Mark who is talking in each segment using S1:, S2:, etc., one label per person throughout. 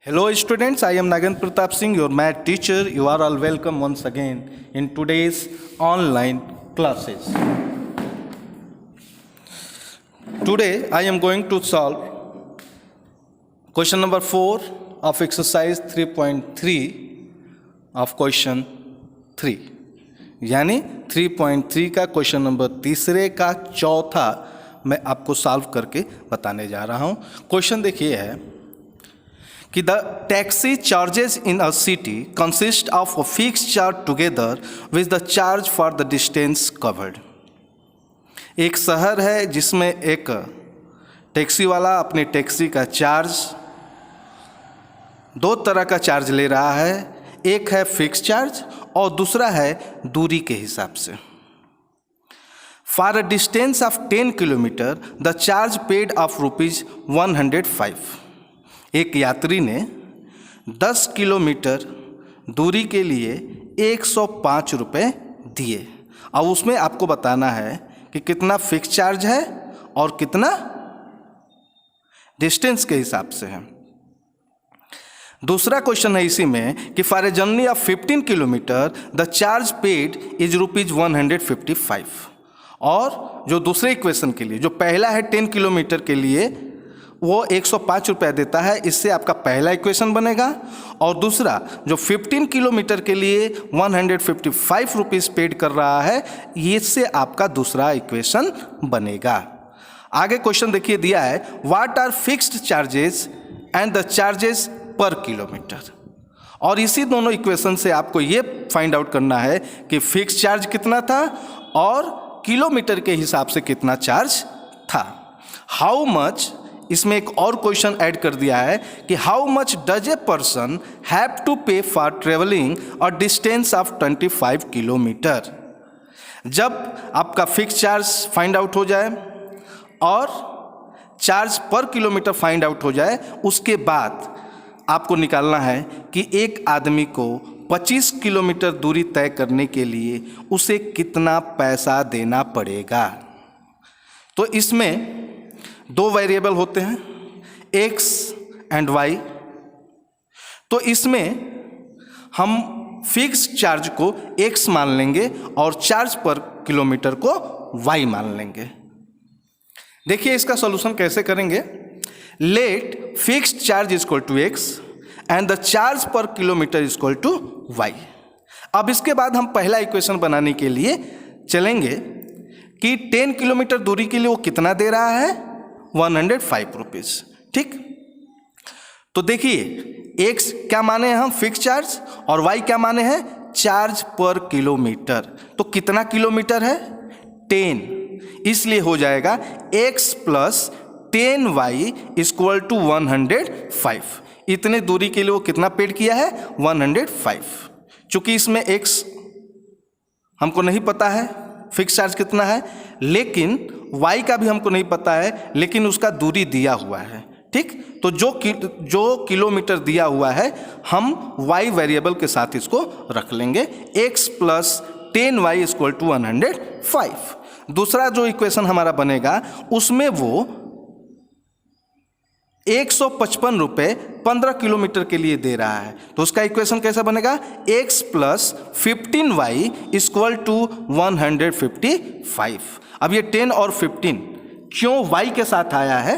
S1: Hello students, I am Nagan Pratap Singh, your math teacher. You are all welcome once again in today's online classes. Today I am going to solve question number 4 of exercise 3.3 of question 3. यानी 3.3 का question number तीसरे का चौथा मैं आपको solve करके बताने जा रहा हूँ. क्वेश्चन देखिए है कि the taxi charges in a city consist of a fixed charge together with the charge for the distance covered. एक शहर है जिसमें एक टैक्सी वाला अपने टैक्सी का चार्ज दो तरह का चार्ज ले रहा है. एक है फिक्स चार्ज और दूसरा है दूरी के हिसाब से. For a distance of 10 kilometre the charge paid of ₹105. एक यात्री ने 10 किलोमीटर दूरी के लिए 105 रुपये दिए. अब उसमें आपको बताना है कि कितना फिक्स चार्ज है और कितना डिस्टेंस के हिसाब से है. दूसरा क्वेश्चन है इसी में कि for a journey of 15 kilometre the charge paid is ₹155. और जो दूसरे इक्वेशन के लिए, जो पहला है 10 किलोमीटर के लिए वो 105 रुपये देता है. इससे आपका पहला इक्वेशन बनेगा. और दूसरा जो 15 किलोमीटर के लिए 155 रुपीज़ पेड कर रहा है, इससे आपका दूसरा इक्वेशन बनेगा. आगे क्वेश्चन देखिए दिया है what are fixed charges and the charges per kilometre. और इसी दोनों इक्वेशन से आपको ये फाइंड आउट करना है कि फिक्स चार्ज कितना था और किलोमीटर के हिसाब से कितना चार्ज था. हाउ मच, इसमें एक और क्वेश्चन ऐड कर दिया है कि how much does a person have to pay for travelling a distance of 25 kilometre. जब आपका फिक्स चार्ज फाइंड आउट हो जाए और charge per kilometre find out हो जाए, उसके बाद आपको निकालना है कि एक आदमी को 25 किलोमीटर दूरी तय करने के लिए उसे कितना पैसा देना पड़ेगा. तो इसमें दो वेरिएबल होते हैं x एंड y. तो इसमें हम फिक्स चार्ज को x मान लेंगे और चार्ज पर किलोमीटर को y मान लेंगे. देखिए इसका सॉल्यूशन कैसे करेंगे. Let fixed charge is equal to x and the charge per kilometre is equal to y. अब इसके बाद हम पहला इक्वेशन बनाने के लिए चलेंगे कि 10 किलोमीटर दूरी के लिए वो कितना दे रहा है, 105 रुपीज़. ठीक, तो देखिए x क्या माने हैं हम, फिक्स चार्ज, और y क्या माने हैं, चार्ज पर किलोमीटर. तो कितना किलोमीटर है, 10. इसलिए हो जाएगा x plus 10y equal to 105. इतने दूरी के लिए वो कितना पेड किया है, 105. चूंकि इसमें x हमको नहीं पता है फिक्स चार्ज कितना है, लेकिन y का भी हमको नहीं पता है, लेकिन उसका दूरी दिया हुआ है. ठीक, तो जो किलोमीटर दिया हुआ है हम y वेरिएबल के साथ इसको रख लेंगे. x plus 10y equal to 105. दूसरा जो इक्वेशन हमारा बनेगा उसमें वो 155 रुपये 15 किलोमीटर के लिए दे रहा है. तो उसका इक्वेशन कैसा बनेगा, x plus 15y equal to 155. अब ये 10 और 15 क्यों y के साथ आया है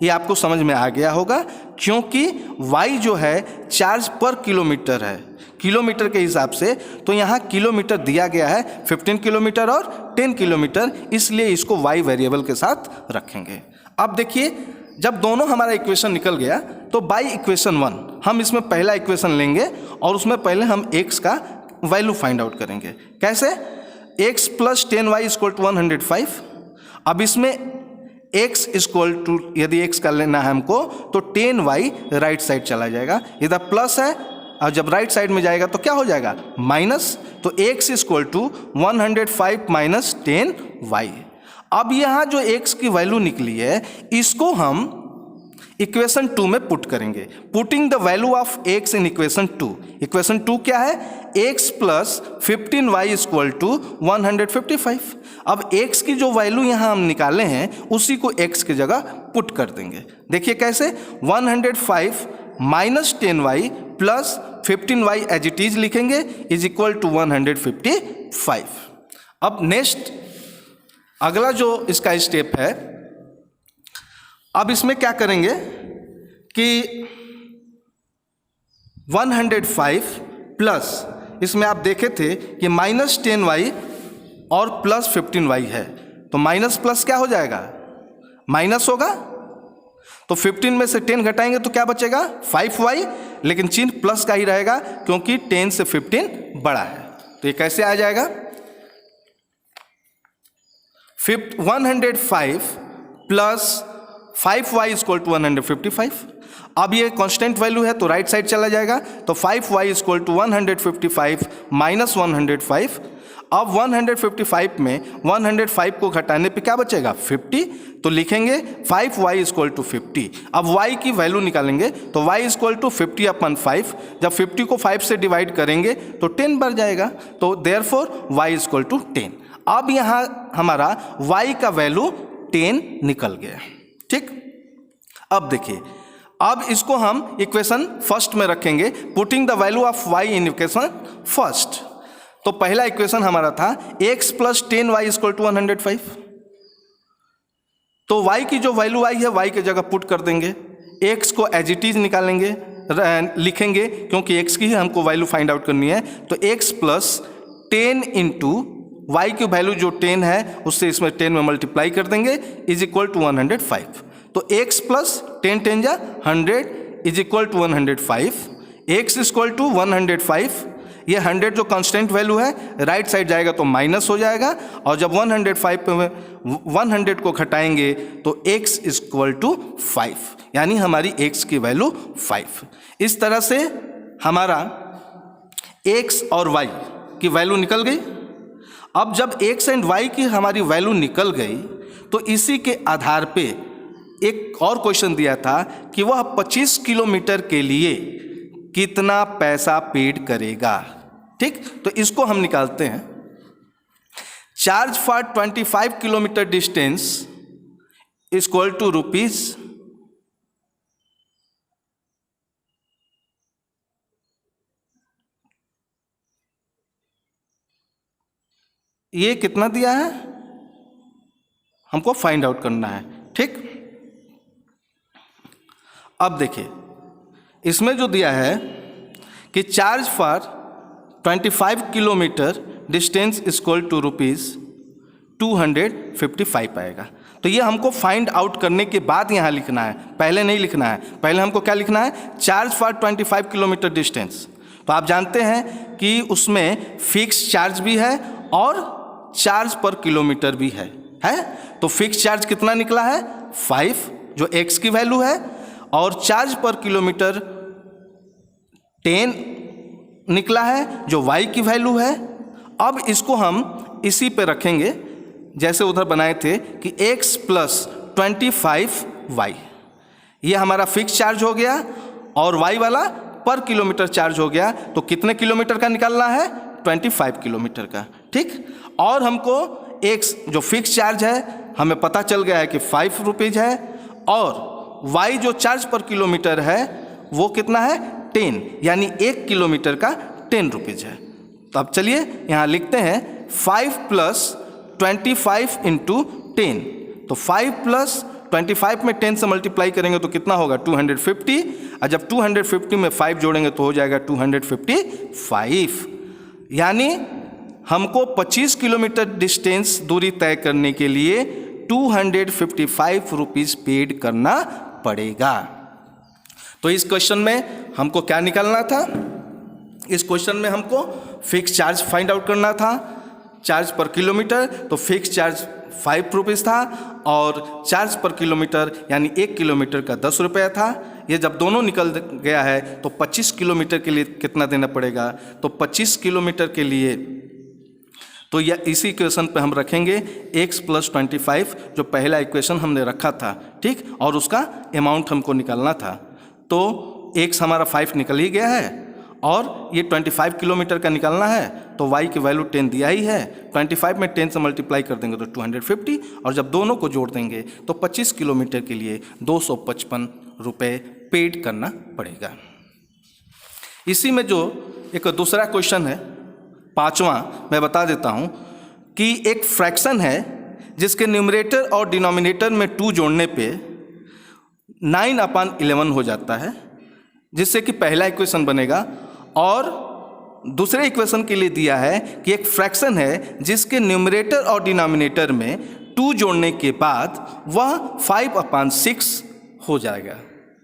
S1: ये आपको समझ में आ गया होगा, क्योंकि y जो है चार्ज पर किलोमीटर है, किलोमीटर के हिसाब से. तो यहाँ किलोमीटर दिया गया है 15 किलोमीटर और 10 किलोमीटर, इसलिए इसको y वेरिएबल के साथ रखेंगे. अब देखिए जब दोनों हमारा इक्वेशन निकल गया तो बाय इक्वेशन 1 हम इसमें पहला इक्वेशन लेंगे और उसमें पहले हम x का वैल्यू फाइंड आउट करेंगे. कैसे, x plus 10y equal to 105. अब इसमें x इक्वल टू, यदि x का लेना है हमको तो 10y राइट साइड चला जाएगा, इधर प्लस है और जब राइट साइड में जाएगा तो क्या हो जाएगा, माइनस. तो x equal to 105 minus 10y. अब यहाँ जो x की वैल्यू निकली है इसको हम इक्वेशन 2 में पुट करेंगे. Putting the value of x in equation 2. Equation 2 क्या है, x plus 15y equal to 155. अब x की जो वैल्यू यहाँ हम निकाले हैं उसी को x की जगह पुट कर देंगे. देखिए कैसे, 105 minus 10y plus 15y as it is लिखेंगे इज इक्वल टू 155। अब नेक्स्ट अगला जो इसका स्टेप है, अब इसमें क्या करेंगे कि 105 प्लस, इसमें आप देखे थे कि माइनस 10y और प्लस 15y है, तो माइनस प्लस क्या हो जाएगा, माइनस होगा। तो 15 में से 10 घटाएंगे तो क्या बचेगा 5y, लेकिन चिन्ह प्लस का ही रहेगा क्योंकि 10 से 15 बड़ा है। तो ये कैसे आ जाएगा, 105 प्लस 5y इक्वल टू 155। अब ये कांस्टेंट वैल्यू है तो राइट साइड चला जाएगा, तो 5y इक्वल टू 155 माइनस 105। अब 155 में 105 को घटाने पे क्या बचेगा 50, तो लिखेंगे 5y इक्वल टू 50। अब y की वैल्यू निकालेंगे तो y इक्वल टू 50/5, जब 50 को 5 से डिवाइड करेंगे तो 10 बढ़ जाएगा, तो देयरफॉर y इक्वल टू 10। अब यहाँ हमारा y का वैल्यू 10 निकल गया। ठीक, अब देखिए, अब इसको हम इक्वेशन फर्स्ट में रखेंगे, putting the value of y in equation first. तो पहला इक्वेशन हमारा था x plus 10y equal to 105, तो y की जो वैल्यू आई है y की जगह पुट कर देंगे, x को एज इट इज निकालेंगे, लिखेंगे क्योंकि x की ही हमको वैल्यू फाइंड आउट करनी है। तो x प्लस 10 इंटू y की वैल्यू जो 10 है उससे इसमें 10 में मल्टीप्लाई कर देंगे इज इक्वल टू 105। तो x प्लस 10 10 जा 100 is equal to 105, x equal to 105। ये 100 जो कांस्टेंट वैल्यू है राइट साइड जाएगा तो माइनस हो जाएगा, और जब 105 पे 100 को घटाएंगे तो x इक्वल टू 5, यानी हमारी x की वैल्यू 5। इस तरह से हमारा x और y की वैल्यू निकल गई। अब जब x एंड y की हमारी वैल्यू निकल गई तो इसी के आधार पे एक और क्वेश्चन दिया था कि वह 25 किलोमीटर के लिए कितना पैसा पेड करेगा। ठीक, तो इसको हम निकालते हैं। Charge for 25 kilometre distance equal to rupees, ये कितना दिया है हमको फाइंड आउट करना है। ठीक, अब देखिए इसमें जो दिया है कि charge for 25 kilometre distance equal to rupees 255 आएगा। तो ये हमको फाइंड आउट करने के बाद यहाँ लिखना है, पहले नहीं लिखना है। पहले हमको क्या लिखना है, चार्ज फॉर 25 किलोमीटर डिस्टेंस। तो आप जानते हैं कि उसमें फिक्स चार्ज भी है और चार्ज पर किलोमीटर भी है। तो फिक्स चार्ज कितना निकला है 5 जो x की वैल्यू है, और चार्ज पर किलोमीटर 10 निकला है जो y की वैल्यू है। अब इसको हम इसी पे रखेंगे जैसे उधर बनाए थे कि x प्लस 25y, ये हमारा फिक्स चार्ज हो गया और y वाला पर किलोमीटर चार्ज हो गया। तो कितने किलोमीटर का निकालना है 25 किलोमीटर का। ठीक, और हमको x जो फिक्स चार्ज है हमें पता चल गया है कि 5 रुपीज़ है, और y जो चार्ज पर किलोमीटर है वो कितना है 10, यानी 1 किलोमीटर का 10 रुपीज़ है। तो अब चलिए यहाँ लिखते हैं 5 प्लस 25 इंटू 10। तो 5 प्लस 25 में 10 से मल्टीप्लाई करेंगे तो कितना होगा 250, और जब 250 में 5 जोड़ेंगे तो हो जाएगा 255। यानी हमको 25 किलोमीटर डिस्टेंस दूरी तय करने के लिए 255 रुपीज़ पेड करना पड़ेगा। तो इस क्वेश्चन में हमको क्या निकालना था, इस क्वेश्चन में हमको फिक्स चार्ज फाइंड आउट करना था, चार्ज पर किलोमीटर। तो फिक्स चार्ज 5 रुपीज़ था और चार्ज पर किलोमीटर यानी 1 किलोमीटर का 10 रुपया था। ये जब दोनों निकल गया है तो 25 किलोमीटर के लिए कितना देना पड़ेगा, तो 25 किलोमीटर के लिए तो यह इसी इक्वेशन पे हम रखेंगे x प्लस 25 जो पहला इक्वेशन हमने रखा था। ठीक, और उसका अमाउंट हमको निकालना था। तो x हमारा 5 निकल ही गया है और ये 25 किलोमीटर का निकालना है, तो y की वैल्यू 10 दिया ही है। 25 में 10 से मल्टीप्लाई कर देंगे तो 250, और जब दोनों को जोड़ देंगे तो 25 किलोमीटर के लिए 255 रुपये पेड करना पड़ेगा। इसी में जो एक दूसरा क्वेश्चन है, पांचवा, मैं बता देता हूँ कि एक फ्रैक्शन है जिसके न्यूमरेटर और डिनोमिनेटर में 2 जोड़ने पे 9/11 हो जाता है, जिससे कि पहला इक्वेशन बनेगा। और दूसरे इक्वेशन के लिए दिया है कि एक फ्रैक्शन है जिसके न्यूमरेटर और डिनोमिनेटर में 2 जोड़ने के बाद वह 5/6 हो जाएगा।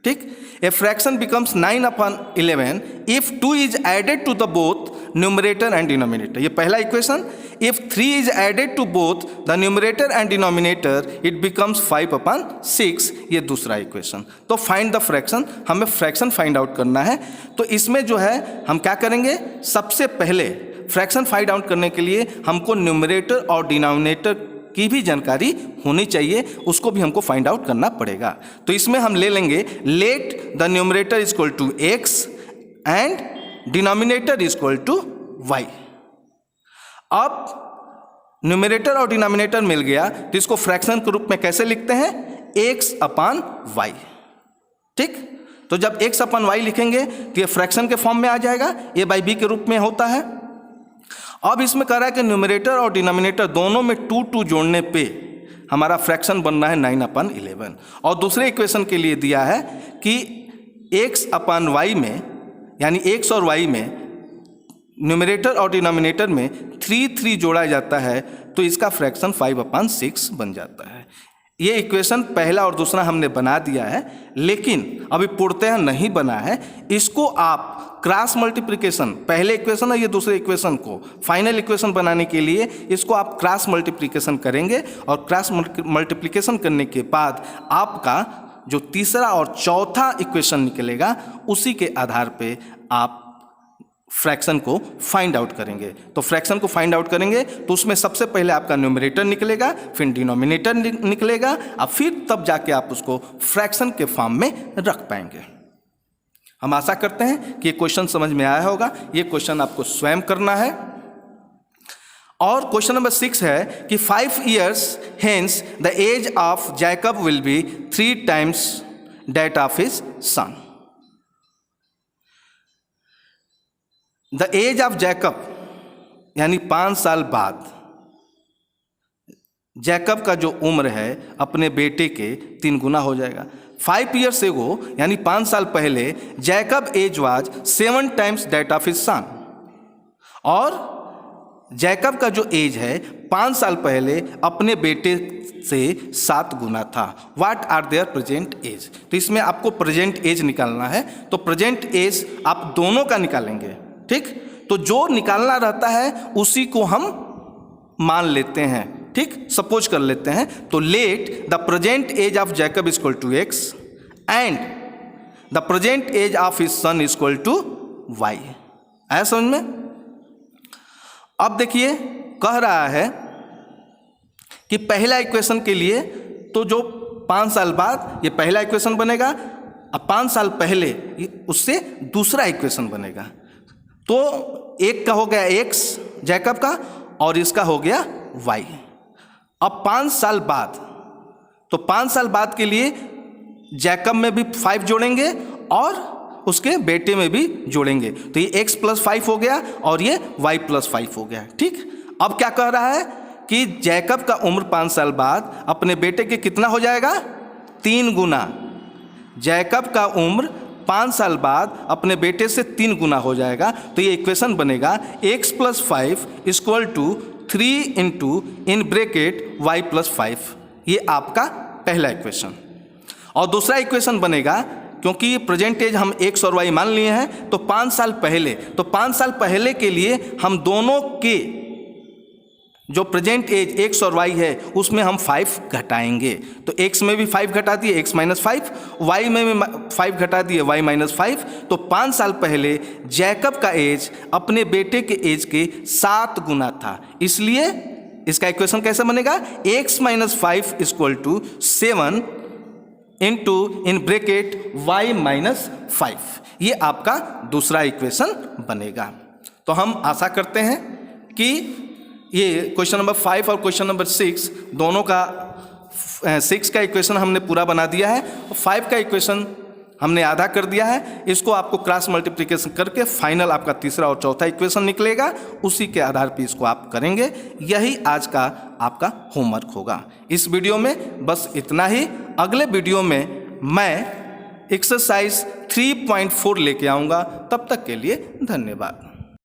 S1: ठीक, a fraction becomes 9/11 if 2 is added to the both numerator and denominator. ये पहला equation. If 3 is added to both the numerator and denominator it becomes 5/6, ये दूसरा इक्वेशन। तो फाइंड द फ्रैक्शन, हमें फ्रैक्शन फाइंड आउट करना है। तो इसमें जो है हम क्या करेंगे, सबसे पहले फ्रैक्शन फाइंड आउट करने के लिए हमको न्यूमरेटर और डिनोमिनेटर की भी जानकारी होनी चाहिए, उसको भी हमको फाइंड आउट करना पड़ेगा। तो इसमें हम ले लेंगे let the numerator is equal to x and denominator is equal to y। अब न्यूमरेटर और डिनोमिनेटर मिल गया तो इसको फ्रैक्शन के रूप में कैसे लिखते हैं, x/y। ठीक, तो जब x/y लिखेंगे तो ये फ्रैक्शन के फॉर्म में आ जाएगा, a/b के रूप में होता है। अब इसमें कह रहा है कि न्यूमरेटर और डिनोमिनेटर दोनों में 2 जोड़ने पे हमारा फ्रैक्शन बन रहा है 9/11। और दूसरे इक्वेशन के लिए दिया है कि x/y में, यानी x और y में न्यूमरेटर और डिनोमिनेटर में 3 जोड़ा जाता है तो इसका फ्रैक्शन 5/6 बन जाता है। ये इक्वेशन पहला और दूसरा हमने बना दिया है, लेकिन अभी पूर्णतः नहीं बना है। इसको आप क्रॉस मल्टीप्लिकेशन, पहले इक्वेशन है ये दूसरे इक्वेशन को फाइनल इक्वेशन बनाने के लिए इसको आप क्रॉस मल्टीप्लिकेशन करेंगे, और क्रॉस मल्टीप्लिकेशन करने के बाद आपका जो तीसरा और चौथा इक्वेशन निकलेगा उसी के आधार पे आप फ्रैक्शन को फाइंड आउट करेंगे। तो फ्रैक्शन को फाइंड आउट करेंगे तो उसमें सबसे पहले आपका न्यूमरेटर निकलेगा, फिर डिनोमिनेटर निकलेगा, और फिर तब जाके आप उसको फ्रैक्शन के फॉर्म में रख पाएंगे। हम आशा करते हैं कि ये क्वेश्चन समझ में आया होगा। ये क्वेश्चन आपको स्वयं करना है। और क्वेश्चन नंबर 6 है कि 5 years hence the age of Jacob will be 3 times that of his son. The age of Jacob, यानी 5 साल बाद जैकब का जो उम्र है अपने बेटे के 3 गुना हो जाएगा। 5 years ago, यानी 5 साल पहले, Jacob age was 7 times that of his son. और जैकब का जो एज है 5 साल पहले अपने बेटे से 7 गुना था। What are their present age. तो इसमें आपको प्रेजेंट एज निकालना है। तो प्रेजेंट एज आप दोनों का निकालेंगे। ठीक, तो जो निकालना रहता है उसी को हम मान लेते हैं। ठीक, सपोज कर लेते हैं। तो let the present age of Jacob is equal to x and the present age of his son is equal to y। आया समझ में। अब देखिए कह रहा है कि पहला इक्वेशन के लिए तो जो 5 साल बाद ये पहला इक्वेशन बनेगा, अब 5 साल पहले उससे दूसरा इक्वेशन बनेगा। तो एक का हो गया x जैकब का और इसका हो गया y। अब 5 साल बाद, तो 5 साल बाद के लिए जैकब में भी 5 जोड़ेंगे और उसके बेटे में भी जोड़ेंगे। तो ये x + 5 हो गया और ये y + 5 हो गया। ठीक, अब क्या कह रहा है कि जैकब का उम्र 5 साल बाद अपने बेटे के कितना हो जाएगा, 3 गुना। जैकब का उम्र 5 साल बाद अपने बेटे से 3 गुना हो जाएगा। तो ये इक्वेशन बनेगा x + 5 = 3 इन ब्रैकेट y + 5। ये आपका पहला इक्वेशन। और दूसरा इक्वेशन बनेगा, क्योंकि ये प्रेजेंट एज हम x और y मान लिए हैं, तो 5 साल पहले, तो 5 साल पहले के लिए हम दोनों के जो प्रेजेंट एज x और y है उसमें हम 5 घटाएंगे। तो x में भी 5 घटा दिए, x - 5, y में भी 5 घटा दिए, y - 5। तो 5 साल पहले जैकब का एज अपने बेटे के एज के 7 गुना था। इसलिए इसका इक्वेशन कैसे बनेगा, x - 5 = 7 इन ब्रैकेट y - 5। ये आपका दूसरा इक्वेशन बनेगा। तो हम आशा करते हैं कि ये क्वेश्चन नंबर 5 और क्वेश्चन नंबर 6 दोनों का 6 का इक्वेशन हमने पूरा बना दिया है। और 5 का इक्वेशन हमने आधा कर दिया है, इसको आपको क्रॉस मल्टीप्लिकेशन करके फाइनल आपका तीसरा और चौथा इक्वेशन निकलेगा, उसी के आधार पर इसको आप करेंगे। यही आज का आपका होमवर्क होगा। इस वीडियो में बस इतना ही। अगले वीडियो में मैं एक्सरसाइज 3.4 लेके आऊँगा। तब तक के लिए धन्यवाद।